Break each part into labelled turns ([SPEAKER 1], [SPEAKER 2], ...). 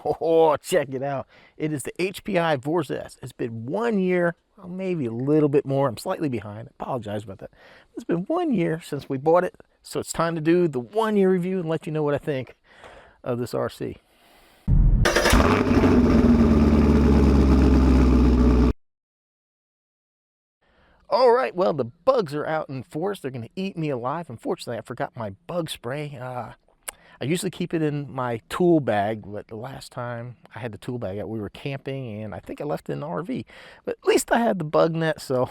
[SPEAKER 1] Oh, check it out. It is the HPI Vorza S. It's been 1 year, well, maybe a little bit more. I'm slightly behind. I apologize about that. It's been 1 year since we bought it, so it's time to do the 1 year review and let you know what I think of this RC. All right, well, the bugs are out in force. They're going to eat me alive. Unfortunately, I forgot my bug spray. I usually keep it in my tool bag, but the last time I had the tool bag out, we were camping, and I think I left it in the RV. But at least I had the bug net, so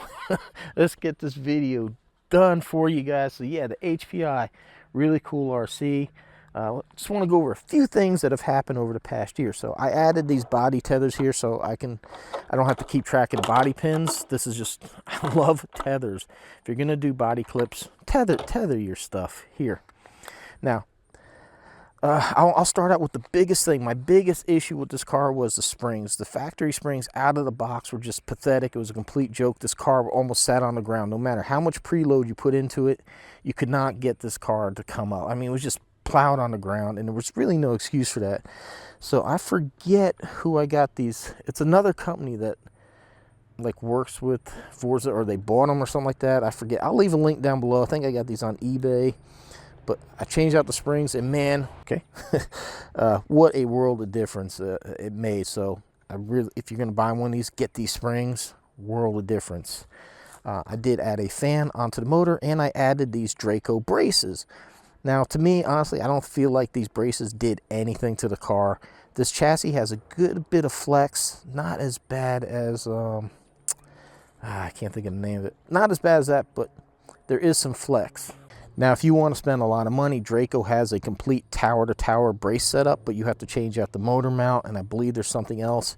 [SPEAKER 1] let's get this video done for you guys. So yeah, the HPI, really cool RC. Just want to go over a few things that have happened over the past year. So I added these body tethers here so I don't have to keep track of the body pins. This is just, I love tethers. If you're gonna do body clips, tether your stuff here. Now, I'll start out with the biggest thing. My biggest issue with this car was the springs. The factory springs out of the box were just pathetic. It was a complete joke. This car almost sat on the ground. No matter how much preload you put into it, you could not get this car to come up. I mean, it was just plowed on the ground, and there was really no excuse for that. So I forget who I got these. It's another company that like works with Vorza, or they bought them or something like that. I forget. I'll leave a link down below. I think I got these on eBay. But I changed out the springs, and man, okay, what a world of difference it made. So I really, if you're going to buy one of these, get these springs, world of difference. I did add a fan onto the motor, and I added these Draco braces. Now, to me, honestly, I don't feel like these braces did anything to the car. This chassis has a good bit of flex, not as bad as, I can't think of the name of it. Not as bad as that, but there is some flex. Now, if you want to spend a lot of money, Draco has a complete tower-to-tower brace setup, but you have to change out the motor mount, and I believe there's something else.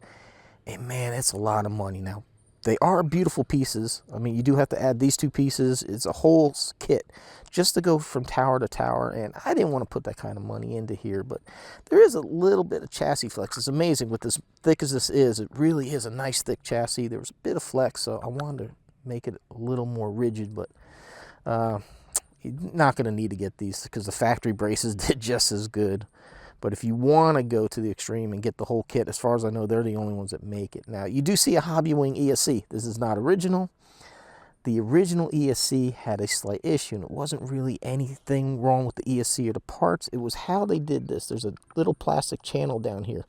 [SPEAKER 1] And man, it's a lot of money. Now, they are beautiful pieces. I mean, you do have to add these two pieces. It's a whole kit just to go from tower to tower, and I didn't want to put that kind of money into here, but there is a little bit of chassis flex. It's amazing with as thick as this is. It really is a nice thick chassis. There was a bit of flex, so I wanted to make it a little more rigid, but you're not going to need to get these because the factory braces did just as good. But if you want to go to the extreme and get the whole kit, as far as I know, they're the only ones that make it. Now, you do see a Hobby Wing ESC. This is not original. The original ESC had a slight issue, and it wasn't really anything wrong with the ESC or the parts. It was how they did this. There's a little plastic channel down here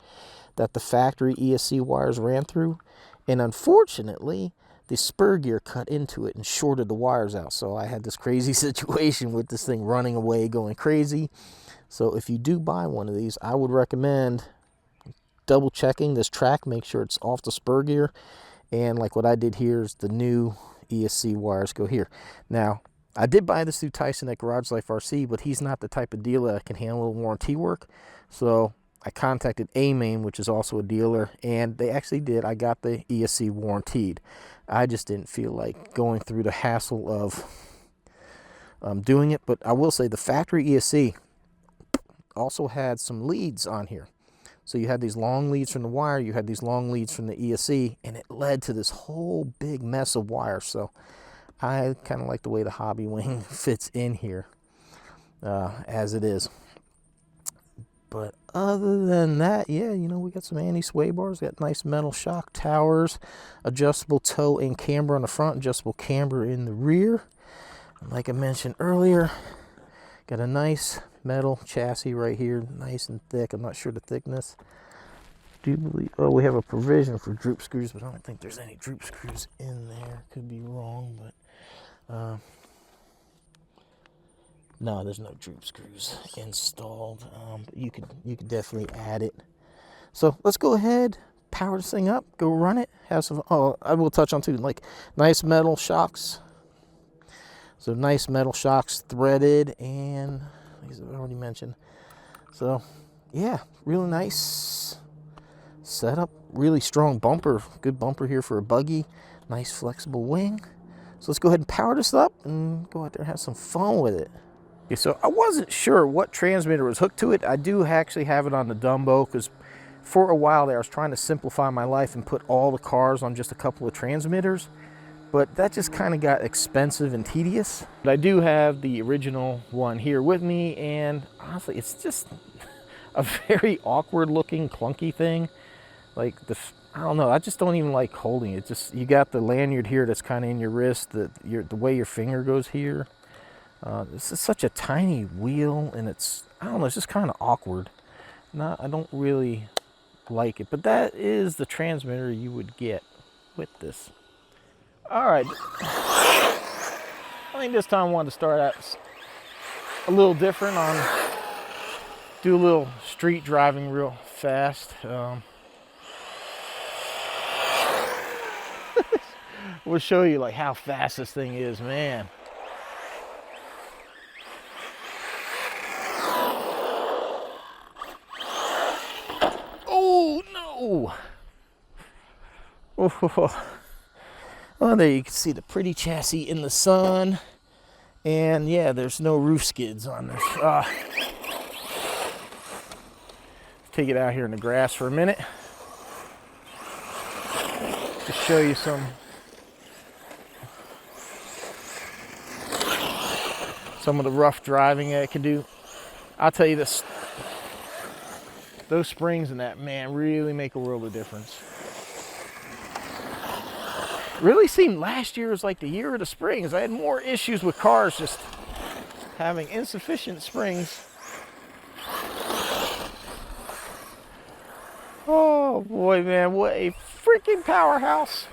[SPEAKER 1] that the factory ESC wires ran through, and unfortunately, the spur gear cut into it and shorted the wires out. So I had this crazy situation with this thing running away, going crazy. So if you do buy one of these, I would recommend double checking this track, make sure it's off the spur gear. And like what I did here is the new ESC wires go here. Now, I did buy this through Tyson at Garage Life RC, but he's not the type of dealer that can handle warranty work. So I contacted A-Main, which is also a dealer, and they actually did. I got the ESC warranted. I just didn't feel like going through the hassle of doing it. But I will say the factory ESC also had some leads on here. So you had these long leads from the wire, you had these long leads from the ESC, and it led to this whole big mess of wires. So I kind of like the way the Hobby Wing fits in here as it is. But other than that, yeah, you know, we got some anti-sway bars, got nice metal shock towers, adjustable toe and camber on the front, adjustable camber in the rear. And like I mentioned earlier, got a nice metal chassis right here, nice and thick. I'm not sure the thickness. Do you believe, oh, we have a provision for droop screws, but I don't think there's any droop screws in there. Could be wrong, but no, there's no droop screws installed. But you could definitely add it. So let's go ahead, power this thing up, go run it. Have some. Oh, I will touch on too, like nice metal shocks. So nice metal shocks, threaded, and as I already mentioned. So yeah, really nice setup. Really strong bumper. Good bumper here for a buggy. Nice flexible wing. So let's go ahead and power this up and go out there and have some fun with it. Okay, so I wasn't sure what transmitter was hooked to it. I do actually have it on the Dumbo because for a while there I was trying to simplify my life and put all the cars on just a couple of transmitters, but that just kind of got expensive and tedious. But I do have the original one here with me, and honestly it's just a very awkward looking, clunky thing. Like I don't know. I just don't even like holding it. Just you got the lanyard here that's kind of in your wrist. The way your finger goes here. This is such a tiny wheel, and I don't know. It's just kind of awkward. I don't really like it. But that is the transmitter you would get with this. All right. I think this time I wanted to start out a little different do a little street driving real fast. We'll show you like how fast this thing is, man. Oh no! Oh. Well, there you can see the pretty chassis in the sun. And yeah, there's no roof skids on this. Take it out here in the grass for a minute to show you some of the rough driving that it can do. I'll tell you this, those springs in that, man, really make a world of difference. Really seemed last year was like the year of the springs. I had more issues with cars just having insufficient springs. Oh boy, man, what a freaking powerhouse.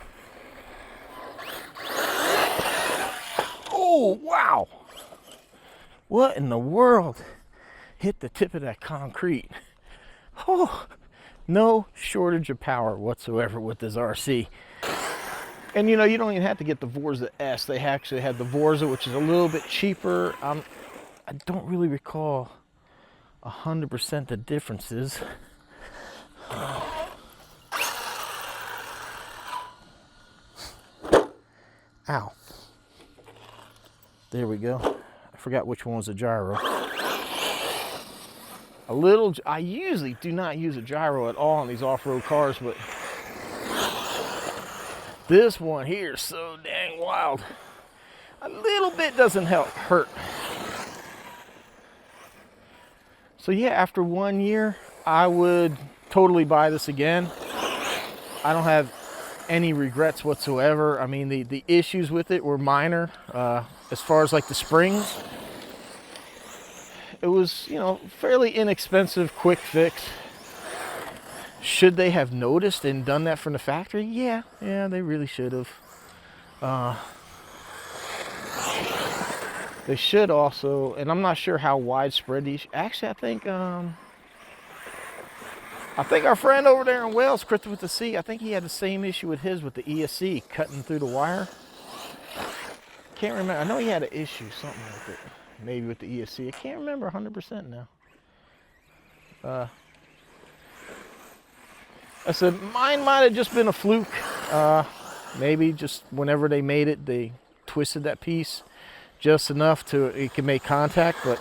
[SPEAKER 1] Oh, wow. What in the world hit the tip of that concrete? Oh, no shortage of power whatsoever with this RC. And you know, you don't even have to get the Vorza S. They actually had the Vorza, which is a little bit cheaper. I don't really recall 100% the differences. Ow. There we go. I forgot which one was a gyro. I usually do not use a gyro at all on these off-road cars, but this one here is so dang wild. A little bit doesn't hurt. So yeah, after 1 year, I would totally buy this again. I don't have any regrets whatsoever. I mean, the issues with it were minor. As far as like the springs, it was, you know, fairly inexpensive, quick fix. Should they have noticed and done that from the factory? Yeah, they really should have. They should also, and I'm not sure how widespread these. Actually, I think our friend over there in Wales, Chris with the C, I think he had the same issue with his with the ESC cutting through the wire. Can't remember. I know he had an issue, something with it, maybe with the ESC. I can't remember 100% now. I said mine might have just been a fluke. Maybe just whenever they made it, they twisted that piece just enough to it can make contact. But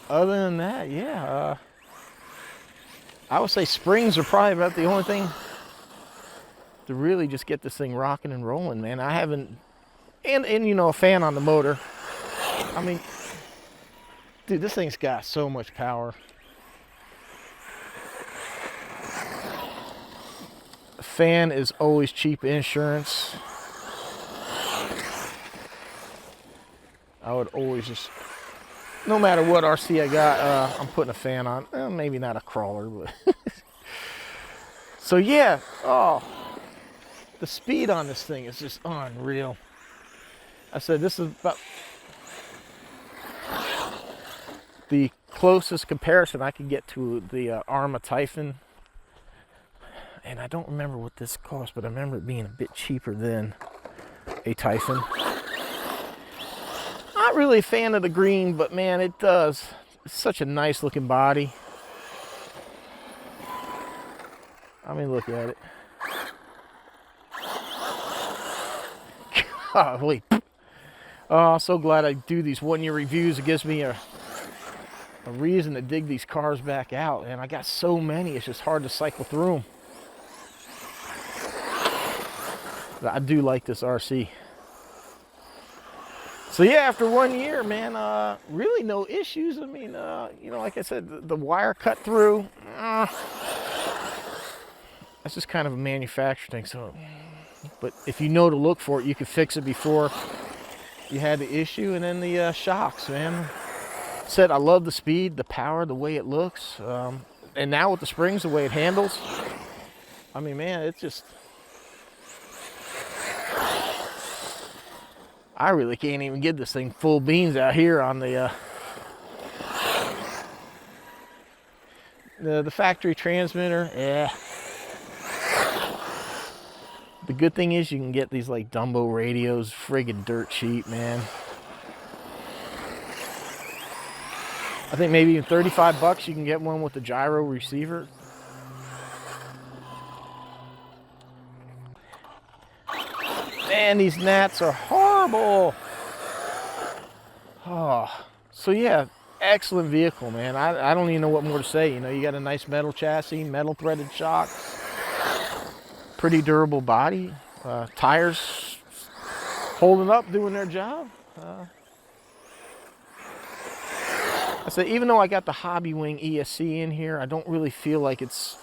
[SPEAKER 1] other than that, yeah, I would say springs are probably about the only thing to really just get this thing rocking and rolling, man. I haven't, and you know, a fan on the motor. I mean, dude, this thing's got so much power. A fan is always cheap insurance. I would always just, no matter what RC I got, I'm putting a fan on. Maybe not a crawler, but so yeah. Oh, the speed on this thing is just unreal. I said this is about the closest comparison I can get to the Arma Typhon. And I don't remember what this cost, but I remember it being a bit cheaper than a Typhon. Not really a fan of the green, but man, it does. It's such a nice looking body. I mean, look at it. Golly. Oh, so glad I do these 1 year reviews. It gives me a reason to dig these cars back out. And I got so many, it's just hard to cycle through them. I do like this RC. So yeah, after 1 year, man, really no issues. I mean, you know, like I said, the wire cut through. That's just kind of a manufacturer thing. So, but if you know to look for it, you can fix it before you had the issue. And then the shocks, man. Said I love the speed, the power, the way it looks, and now with the springs, the way it handles. I mean, man, it's just. I really can't even get this thing full beans out here on the factory transmitter. Yeah. The good thing is you can get these like Dumbo radios friggin' dirt cheap, man. I think maybe even 35 bucks you can get one with the gyro receiver. Man, these gnats are horrible. Oh, so yeah, excellent vehicle, man. I don't even know what more to say. You know, you got a nice metal chassis, metal threaded shocks, pretty durable body, tires holding up, doing their job. I say, even though I got the Hobby Wing ESC in here, I don't really feel like it's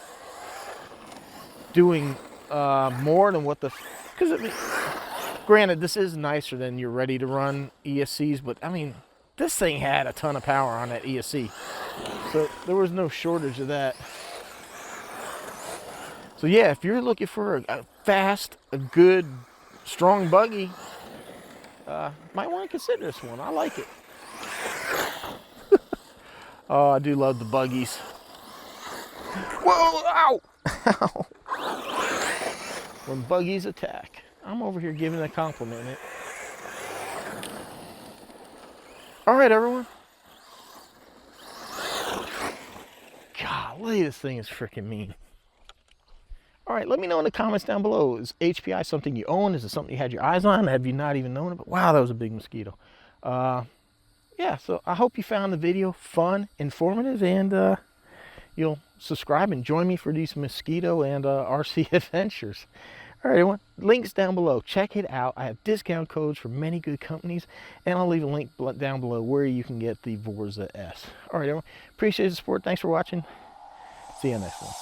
[SPEAKER 1] doing more than what the, because I mean, granted, this is nicer than your ready to run ESCs, but I mean, this thing had a ton of power on that ESC, so there was no shortage of that. So yeah, if you're looking for a fast, a good, strong buggy, might want to consider this one. I like it. Oh, I do love the buggies. Whoa, ow! Ow. When buggies attack. I'm over here giving a compliment. All right, everyone. Golly, this thing is freaking mean. All right, let me know in the comments down below. Is HPI something you own? Is it something you had your eyes on? Have you not even known about? Wow, that was a big mosquito. Yeah, so I hope you found the video fun, informative, and you'll subscribe and join me for these mosquito and RC adventures. All right, everyone, links down below. Check it out. I have discount codes for many good companies, and I'll leave a link down below where you can get the Vorza S. All right, everyone, appreciate the support. Thanks for watching. See you next one.